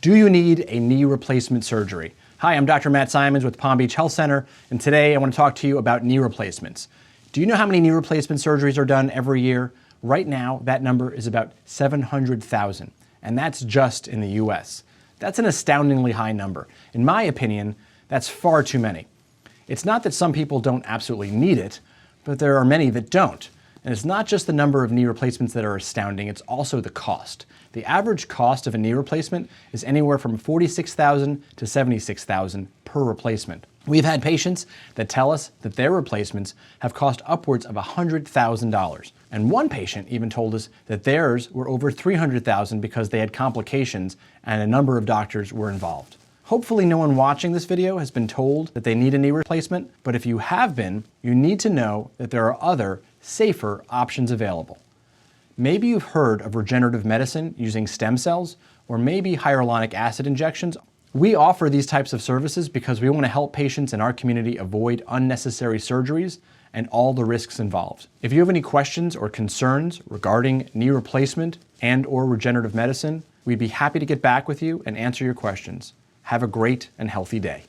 Do you need a knee replacement surgery? Hi, I'm Dr. Matt Simons with Palm Beach Health Center, and today I want to talk to you about knee replacements. Do you know how many knee replacement surgeries are done every year? Right now, that number is about 700,000, and that's just in the US. That's an astoundingly high number. In my opinion, that's far too many. It's not that some people don't absolutely need it, but there are many that don't. And it's not just the number of knee replacements that are astounding, it's also the cost. The average cost of a knee replacement is anywhere from $46,000 to $76,000 per replacement. We've had patients that tell us that their replacements have cost upwards of $100,000. And one patient even told us that theirs were over $300,000 because they had complications and a number of doctors were involved. Hopefully no one watching this video has been told that they need a knee replacement, but if you have been, you need to know that there are other, safer options available. Maybe you've heard of regenerative medicine using stem cells, or maybe hyaluronic acid injections. We offer these types of services because we want to help patients in our community avoid unnecessary surgeries and all the risks involved. If you have any questions or concerns regarding knee replacement and/or regenerative medicine, we'd be happy to get back with you and answer your questions. Have a great and healthy day.